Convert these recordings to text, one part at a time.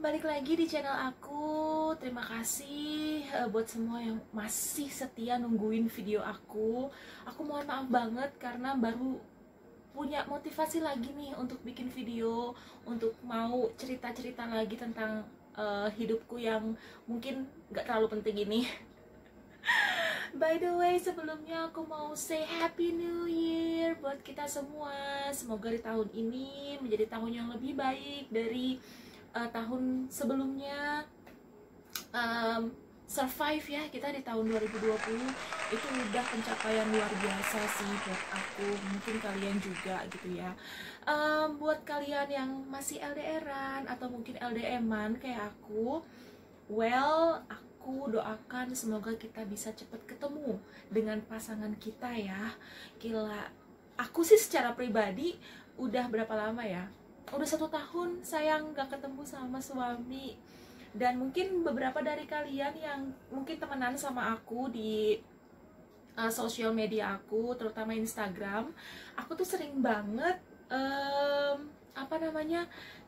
balik lagi di channel aku. Terima kasih buat semua yang masih setia nungguin video aku. Aku mohon maaf banget karena baru punya motivasi lagi nih untuk bikin video, untuk mau cerita-cerita lagi tentang hidupku yang mungkin gak terlalu penting ini. By the way, sebelumnya aku mau say Happy New Year buat kita semua. Semoga di tahun ini menjadi tahun yang lebih baik dari tahun sebelumnya. Survive ya, kita di tahun 2020 itu udah pencapaian luar biasa sih buat aku, mungkin kalian juga gitu ya. Buat kalian yang masih LDRan atau mungkin LDM-an kayak aku, well, aku doakan semoga kita bisa cepet ketemu dengan pasangan kita ya. Gila, aku sih secara pribadi udah berapa lama ya? Udah 1 tahun sayang gak ketemu sama suami. Dan mungkin beberapa dari kalian yang mungkin temenan sama aku di sosial media aku, terutama Instagram, aku tuh sering banget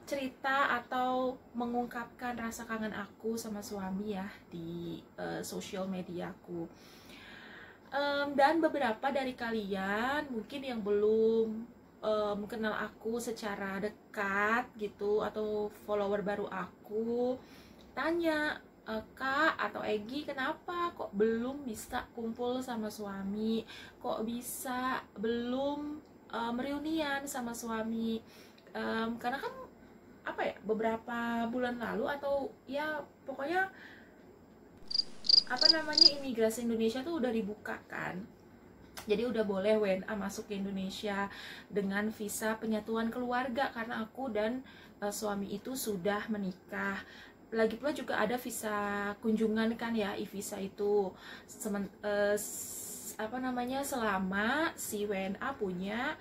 cerita atau mengungkapkan rasa kangen aku sama suami ya di sosial media aku. Dan beberapa dari kalian mungkin yang belum mengenal aku secara dekat gitu, atau follower baru aku, tanya, Kak atau Egi, kenapa kok belum bisa kumpul sama suami, kok bisa belum reunian sama suami. Karena kan beberapa bulan lalu atau ya pokoknya imigrasi Indonesia tuh udah dibuka kan. Jadi udah boleh WNA masuk ke Indonesia dengan visa penyatuan keluarga karena aku dan suami itu sudah menikah. Lagi pula juga ada visa kunjungan kan ya, e-visa itu selama si WNA punya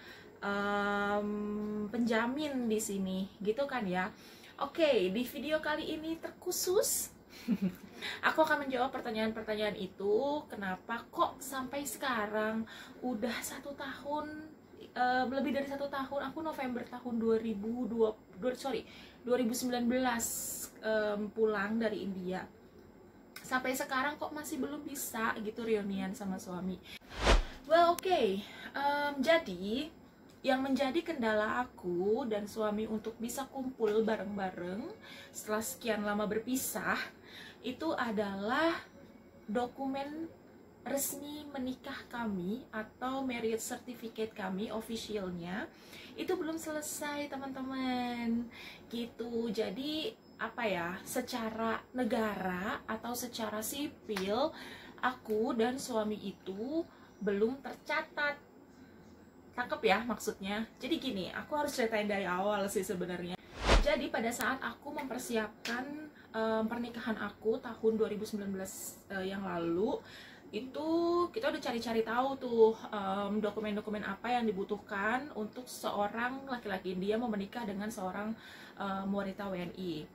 penjamin di sini gitu kan ya. Oke, di video kali ini terkhusus aku akan menjawab pertanyaan-pertanyaan itu. Kenapa kok sampai sekarang udah 1 tahun, lebih dari 1 tahun, aku November tahun 2019 pulang dari India, sampai sekarang kok masih belum bisa gitu reunian sama suami. Well, oke. Jadi yang menjadi kendala aku dan suami untuk bisa kumpul bareng-bareng setelah sekian lama berpisah itu adalah dokumen resmi menikah kami atau marriage certificate kami officialnya itu belum selesai teman-teman gitu. Jadi secara negara atau secara sipil aku dan suami itu belum tercatat. Tangkep ya maksudnya? Jadi gini, aku harus ceritain dari awal sih sebenarnya. Jadi pada saat aku mempersiapkan pernikahan aku tahun 2019 yang lalu, itu kita udah cari-cari tahu tuh dokumen-dokumen apa yang dibutuhkan untuk seorang laki-laki India mau menikah dengan seorang wanita WNI.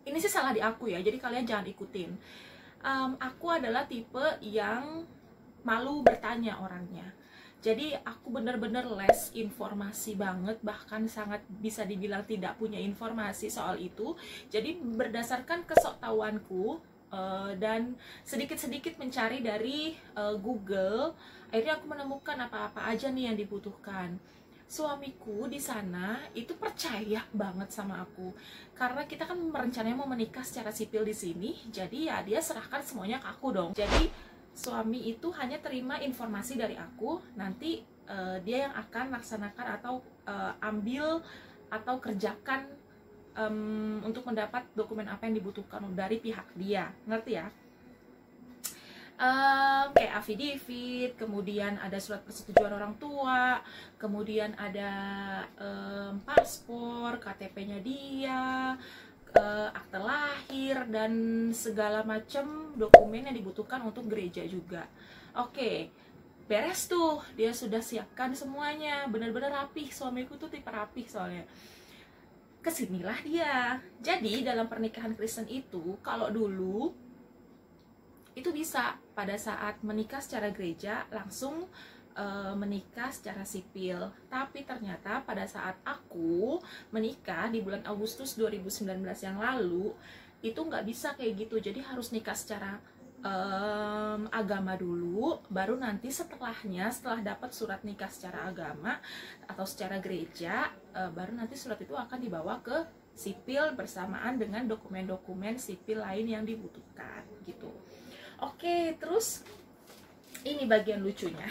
Ini sih salah di aku ya, jadi kalian jangan ikutin. Aku adalah tipe yang malu bertanya orangnya. Jadi aku bener-bener less informasi banget, bahkan sangat bisa dibilang tidak punya informasi soal itu. Jadi berdasarkan kesoktahuanku dan sedikit-sedikit mencari dari Google, akhirnya aku menemukan apa-apa aja nih yang dibutuhkan. Suamiku di sana itu percaya banget sama aku karena kita kan rencananya mau menikah secara sipil di sini, jadi ya dia serahkan semuanya ke aku dong. Jadi suami itu hanya terima informasi dari aku, nanti dia yang akan laksanakan atau ambil atau kerjakan untuk mendapat dokumen apa yang dibutuhkan dari pihak dia, ngerti ya? Kayak affidavit, kemudian ada surat persetujuan orang tua, kemudian ada paspor, KTP-nya dia, akte lahir, dan segala macam dokumen yang dibutuhkan untuk gereja juga. Oke, beres tuh, dia sudah siapkan semuanya, benar-benar rapih. Suamiku tuh tipe rapih soalnya. Kesinilah dia. Jadi dalam pernikahan Kristen itu, kalau dulu itu bisa pada saat menikah secara gereja langsung menikah secara sipil. Tapi ternyata pada saat aku menikah di bulan Agustus 2019 yang lalu, itu nggak bisa kayak gitu. Jadi harus nikah secara agama dulu, baru nanti setelahnya, setelah dapat surat nikah secara agama atau secara gereja, baru nanti surat itu akan dibawa ke sipil bersamaan dengan dokumen-dokumen sipil lain yang dibutuhkan gitu. Oke, terus ini bagian lucunya.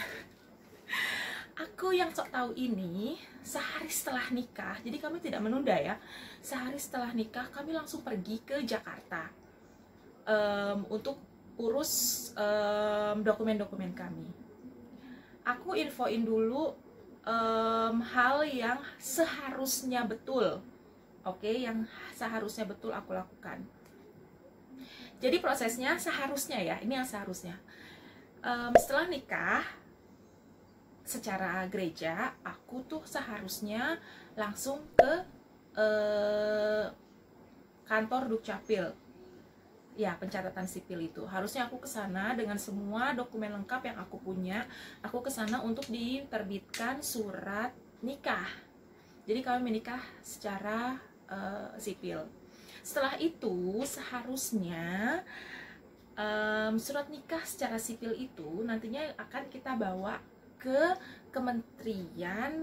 Aku yang sok tahu ini, sehari setelah nikah, jadi kami tidak menunda ya, sehari setelah nikah kami langsung pergi ke Jakarta untuk urus dokumen-dokumen kami. Aku infoin dulu hal yang seharusnya betul, oke, yang seharusnya betul aku lakukan. Jadi prosesnya seharusnya ya, ini yang seharusnya. Setelah nikah secara gereja, aku tuh seharusnya langsung ke kantor Dukcapil, ya, pencatatan sipil itu. Harusnya aku ke sana dengan semua dokumen lengkap yang aku punya. Aku ke sana untuk diterbitkan surat nikah. Jadi kami menikah secara sipil. Setelah itu seharusnya surat nikah secara sipil itu nantinya akan kita bawa ke Kementerian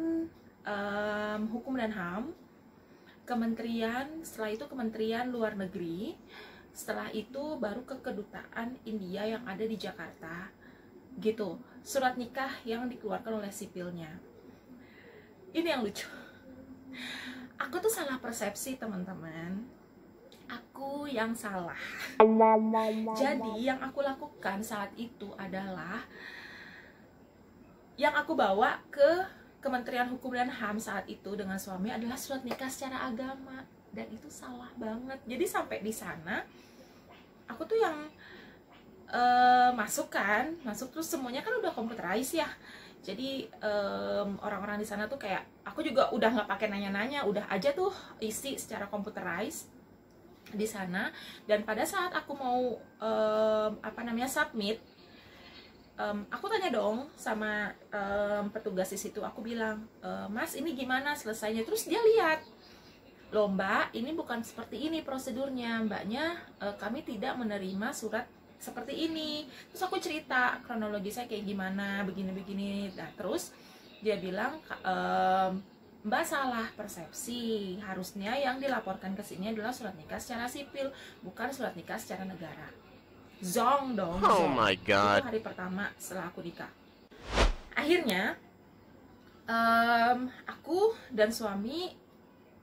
Hukum dan HAM, setelah itu Kementerian Luar Negeri, setelah itu baru ke Kedutaan India yang ada di Jakarta gitu. Surat nikah yang dikeluarkan oleh sipilnya. Ini yang lucu. Aku tuh salah persepsi, teman-teman. Aku yang salah. Jadi yang aku lakukan saat itu adalah, yang aku bawa ke Kementerian Hukum dan HAM saat itu dengan suami adalah surat nikah secara agama, dan itu salah banget. Jadi sampai di sana aku tuh yang masuk terus semuanya kan udah computerized ya. Jadi orang-orang di sana tuh kayak, aku juga udah nggak pakai nanya-nanya, udah aja tuh isi secara computerized di sana. Dan pada saat aku mau submit, aku tanya dong sama petugas di situ. Aku bilang, Mas, ini gimana selesainya? Terus dia lihat, loh Mbak, ini bukan seperti ini prosedurnya, Mbaknya kami tidak menerima surat seperti ini. Terus aku cerita kronologi saya kayak gimana, begini-begini. Nah terus dia bilang, Mbak salah persepsi, harusnya yang dilaporkan ke sini adalah surat nikah secara sipil, bukan surat nikah secara negara. Zong dong, zong. Oh my God. Itu hari pertama setelah aku nikah. Akhirnya aku dan suami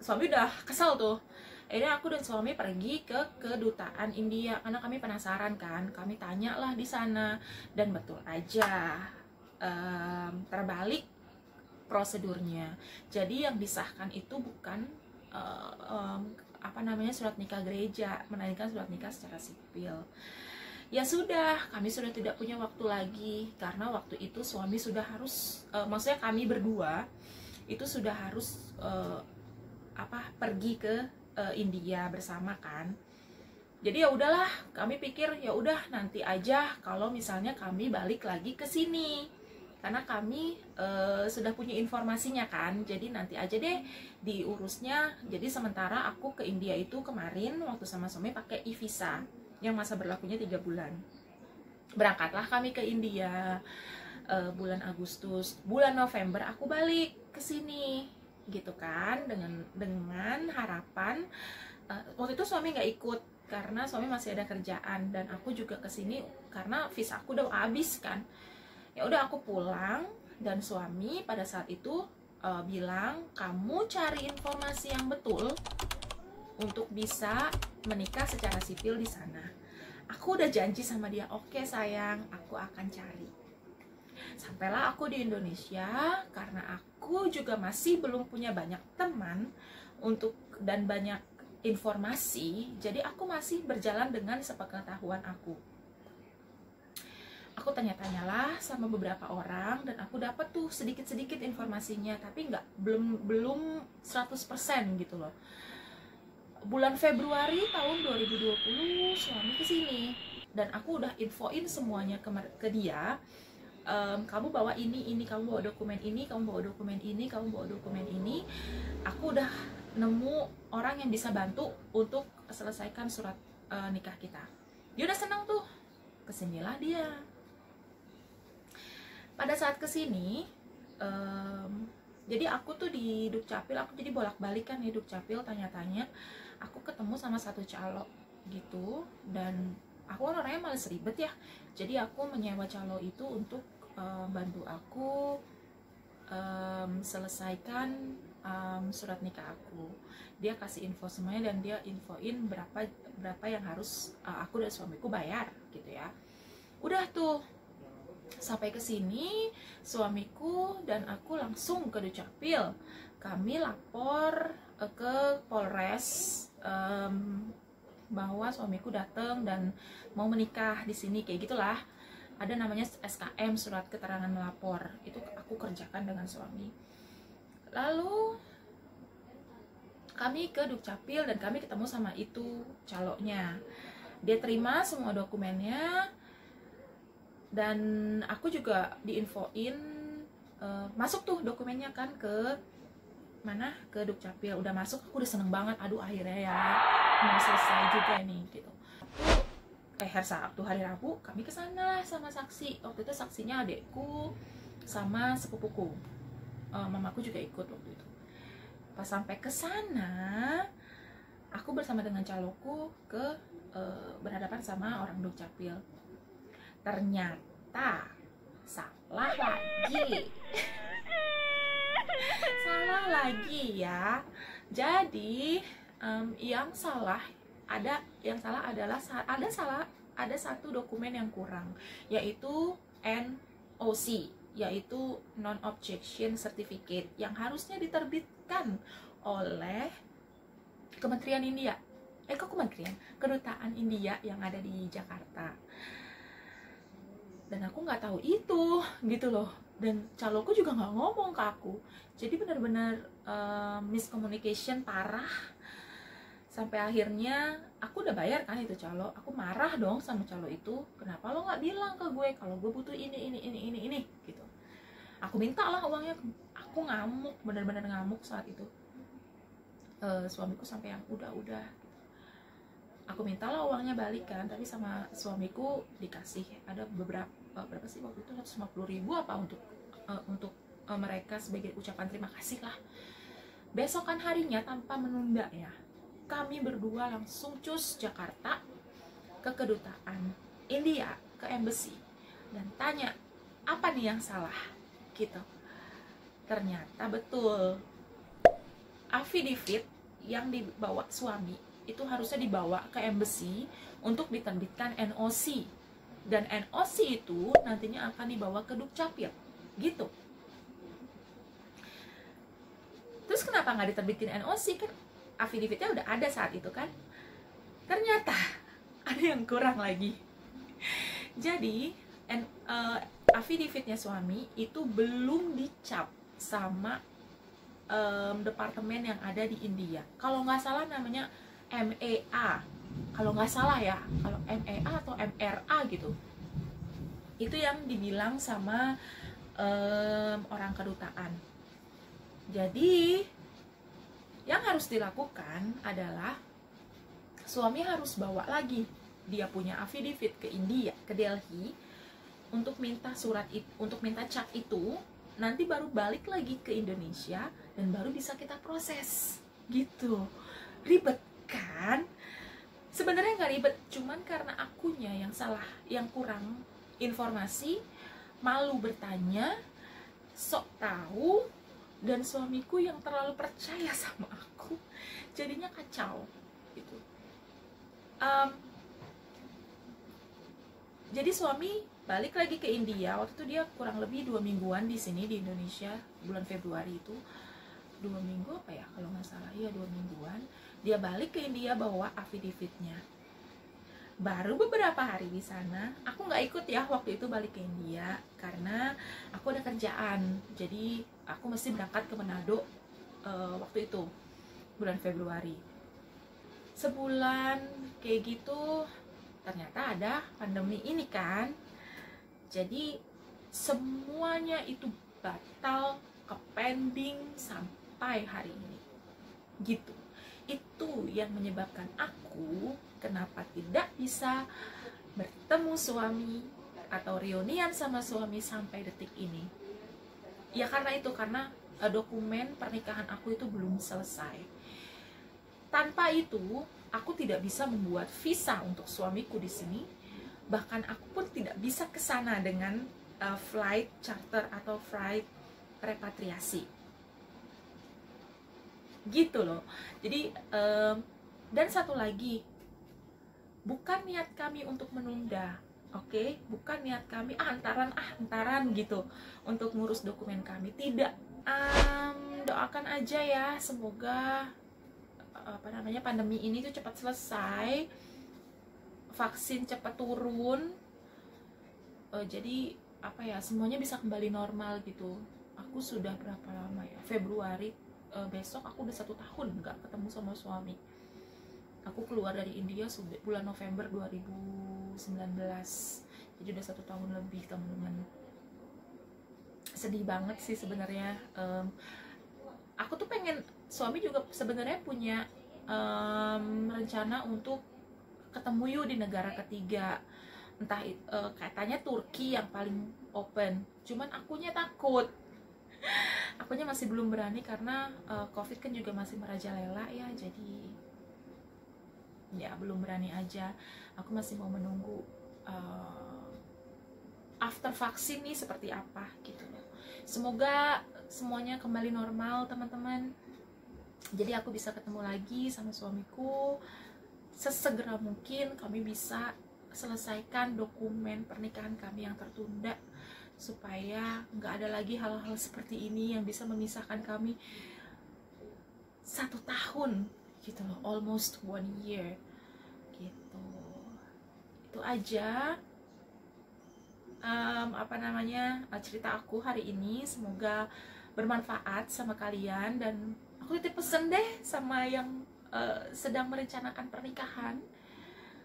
udah kesel tuh. Akhirnya aku dan suami pergi ke Kedutaan India karena kami penasaran kan. Kami tanya lah di sana, dan betul aja terbalik prosedurnya. Jadi yang disahkan itu bukan surat nikah gereja, melainkan surat nikah secara sipil. Ya sudah, kami sudah tidak punya waktu lagi karena waktu itu suami sudah harus, maksudnya kami berdua itu sudah harus pergi ke India bersama kan. Jadi ya udahlah, kami pikir ya udah nanti aja kalau misalnya kami balik lagi ke sini. Karena kami sudah punya informasinya kan, jadi nanti aja deh diurusnya. Jadi sementara aku ke India itu kemarin waktu sama suami pakai e-visa yang masa berlakunya 3 bulan. Berangkatlah kami ke India bulan Agustus. Bulan November aku balik ke sini gitu kan, dengan harapan waktu itu suami nggak ikut karena suami masih ada kerjaan, dan aku juga ke sini karena visa aku udah habis kan. Ya udah aku pulang, dan suami pada saat itu bilang, kamu cari informasi yang betul untuk bisa menikah secara sipil di sana. Aku udah janji sama dia, oke sayang, aku akan cari. Sampailah aku di Indonesia, karena aku juga masih belum punya banyak teman dan banyak informasi, jadi aku masih berjalan dengan sepengetahuan aku. Aku tanya-tanyalah sama beberapa orang, dan aku dapat tuh sedikit-sedikit informasinya, tapi belum 100% gitu loh. Bulan Februari tahun 2020 suami kesini, dan aku udah infoin semuanya ke dia. kamu bawa ini, kamu bawa dokumen ini, kamu bawa dokumen ini, kamu bawa dokumen ini. Aku udah nemu orang yang bisa bantu untuk selesaikan surat nikah kita. Dia udah senang tuh, kesinilah dia. Pada saat kesini, jadi aku tuh di Dukcapil, aku jadi bolak-balik kan di Dukcapil tanya-tanya. Aku ketemu sama satu calo gitu, dan aku kan orangnya males ribet ya, jadi aku menyewa calo itu untuk bantu aku selesaikan surat nikah aku. Dia kasih info semuanya dan dia infoin berapa yang harus aku dan suamiku bayar gitu ya. Udah tuh, sampai ke sini suamiku dan aku langsung ke Dukcapil. Kami lapor ke Polres bahwa suamiku datang dan mau menikah di sini, kayak gitulah. Ada namanya SKM, surat keterangan melapor. Itu aku kerjakan dengan suami. Lalu kami ke Dukcapil dan kami ketemu sama itu calonya. Dia terima semua dokumennya, dan aku juga diinfoin masuk tuh dokumennya kan ke mana, ke Dukcapil. Udah masuk, aku udah seneng banget. Aduh, akhirnya ya mau selesai juga nih gitu. Sabtu hari Rabu kami kesana sama saksi. Waktu itu saksinya adekku sama sepupuku, mamaku juga ikut waktu itu. Pas sampai kesana, aku bersama dengan caloku berhadapan sama orang Dukcapil. Ternyata salah lagi. Salah lagi ya. Jadi yang salah ada satu dokumen yang kurang, yaitu NOC, yaitu non objection certificate, yang harusnya diterbitkan oleh Kementerian India. Kedutaan India yang ada di Jakarta. Dan aku nggak tahu itu gitu loh, dan caloku juga nggak ngomong ke aku. Jadi benar-benar miscommunication parah. Sampai akhirnya aku udah bayar kan itu calo, aku marah dong sama calo itu. Kenapa lo nggak bilang ke gue kalau gue butuh ini gitu. Aku minta lah uangnya. Aku ngamuk, benar-benar ngamuk saat itu. Suamiku sampai yang udah aku mintalah uangnya balik kan, tapi sama suamiku dikasih ada berapa sih waktu itu, 150.000 apa untuk mereka sebagai ucapan terima kasih lah. Besokan harinya tanpa menunda ya, kami berdua langsung cus Jakarta ke kedutaan India, ke embassy, dan tanya apa nih yang salah gitu. Ternyata betul, affidavit yang dibawa suami itu harusnya dibawa ke embassy untuk diterbitkan NOC, dan NOC itu nantinya akan dibawa ke Dukcapil gitu. Terus kenapa nggak diterbitin NOC, kan affidavitnya udah ada saat itu kan. Ternyata ada yang kurang lagi. Jadi affidavitnya suami itu belum dicap sama departemen yang ada di India. Kalau nggak salah namanya MEA, kalau nggak salah ya, kalau MEA atau MRA gitu. Itu yang dibilang sama orang kedutaan. Jadi yang harus dilakukan adalah suami harus bawa lagi dia punya affidavit ke India, ke Delhi, untuk minta surat itu, untuk minta cap itu. Nanti baru balik lagi ke Indonesia dan baru bisa kita proses gitu. Ribet kan? Sebenarnya nggak ribet, cuman karena akunya yang salah, yang kurang informasi, malu bertanya, sok tahu, dan suamiku yang terlalu percaya sama aku, jadinya kacau gitu. Jadi suami balik lagi ke India. Waktu itu dia kurang lebih 2 mingguan di sini di Indonesia, bulan Februari itu 2 minggu apa ya kalau nggak salah, ya 2 mingguan. Dia balik ke India bawa affidavitnya. Baru beberapa hari di sana, aku nggak ikut ya waktu itu balik ke India karena aku ada kerjaan. Jadi aku mesti berangkat ke Manado waktu itu bulan Februari. Sebulan kayak gitu, ternyata ada pandemi ini kan. Jadi semuanya itu batal, ke pending sampai hari ini gitu. Itu yang menyebabkan aku kenapa tidak bisa bertemu suami atau reunian sama suami sampai detik ini. Ya karena itu, karena dokumen pernikahan aku itu belum selesai. Tanpa itu, aku tidak bisa membuat visa untuk suamiku di sini. Bahkan aku pun tidak bisa ke sana dengan flight charter atau flight repatriasi. Gitu loh. Jadi dan satu lagi, bukan niat kami untuk menunda, oke? Bukan niat kami antaran gitu untuk ngurus dokumen kami, tidak. Doakan aja ya, semoga pandemi ini tuh cepat selesai, vaksin cepat turun, jadi semuanya bisa kembali normal gitu. Aku sudah berapa lama ya, Februari, besok aku udah 1 tahun nggak ketemu sama suami. Aku keluar dari India sudah bulan November 2019, jadi udah 1 tahun lebih, teman-teman. Sedih banget sih sebenarnya. Aku tuh pengen, suami juga sebenarnya punya rencana untuk ketemu yuk di negara ketiga, entah katanya Turki yang paling open, cuman akunya takut. Akunya masih belum berani karena COVID kan juga masih merajalela ya, jadi ya belum berani aja. Aku masih mau menunggu after vaksin nih seperti apa gitu. Semoga semuanya kembali normal, teman-teman. Jadi aku bisa ketemu lagi sama suamiku sesegera mungkin. Kami bisa selesaikan dokumen pernikahan kami yang tertunda, supaya nggak ada lagi hal-hal seperti ini yang bisa memisahkan kami 1 tahun gitu loh, almost 1 year gitu. Itu aja cerita aku hari ini. Semoga bermanfaat sama kalian, dan aku titip pesen deh sama yang sedang merencanakan pernikahan,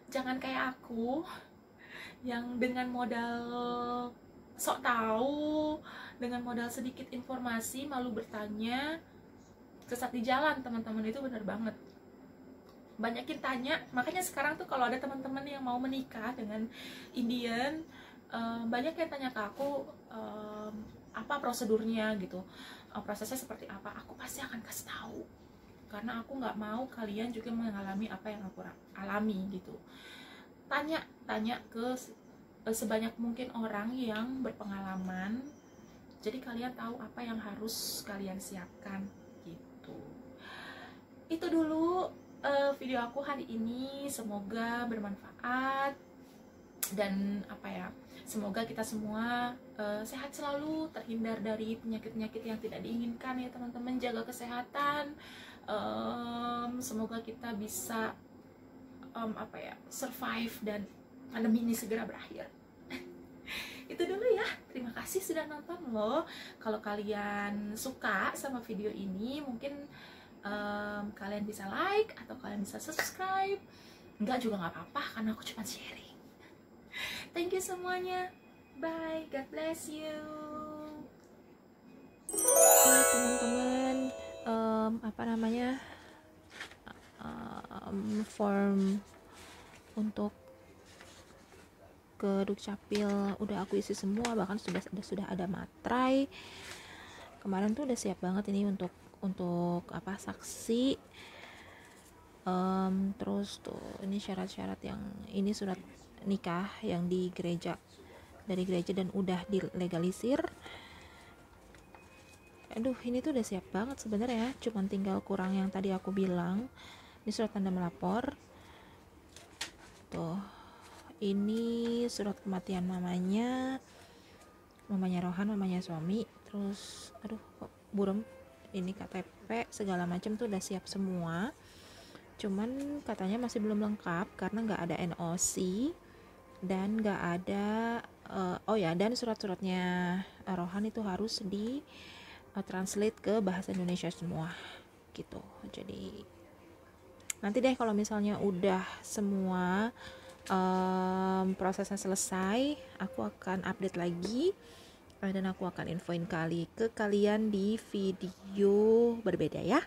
jangan kayak aku yang dengan modal sok tahu, dengan modal sedikit informasi, malu bertanya, sesat di jalan, teman-teman. Itu bener banget. Banyakin tanya. Makanya sekarang tuh kalau ada teman-teman yang mau menikah dengan Indian, banyak yang tanya ke aku, apa prosedurnya gitu, prosesnya seperti apa. Aku pasti akan kasih tahu, karena aku nggak mau kalian juga mengalami apa yang aku alami gitu. Tanya ke sebanyak mungkin orang yang berpengalaman, jadi kalian tahu apa yang harus kalian siapkan gitu. Itu dulu video aku hari ini. Semoga bermanfaat, dan semoga kita semua sehat selalu, terhindar dari penyakit-penyakit yang tidak diinginkan ya teman-teman. Jaga kesehatan. Semoga kita bisa survive dan pandemi ini segera berakhir. Itu dulu ya. Terima kasih sudah nonton loh. Kalau kalian suka sama video ini, mungkin kalian bisa like atau kalian bisa subscribe. Enggak juga nggak apa-apa, karena aku cuma sharing. Thank you semuanya. Bye. God bless you. Teman-teman, form untuk ke Dukcapil udah aku isi semua, bahkan sudah ada materai. Kemarin tuh udah siap banget ini untuk saksi. Terus tuh ini syarat-syarat yang ini surat nikah yang dari gereja dan udah dilegalisir. Aduh, ini tuh udah siap banget sebenarnya, cuman tinggal kurang yang tadi aku bilang. Ini surat tanda melapor. Tuh, ini surat kematian mamanya Rohan, mamanya suami. Terus aduh kok burem, ini KTP segala macam tuh udah siap semua, cuman katanya masih belum lengkap karena nggak ada NOC dan nggak ada dan surat-suratnya Rohan itu harus di translate ke bahasa Indonesia semua gitu. Jadi nanti deh kalau misalnya udah semua prosesnya selesai, aku akan update lagi dan aku akan infoin ke kalian di video berbeda ya.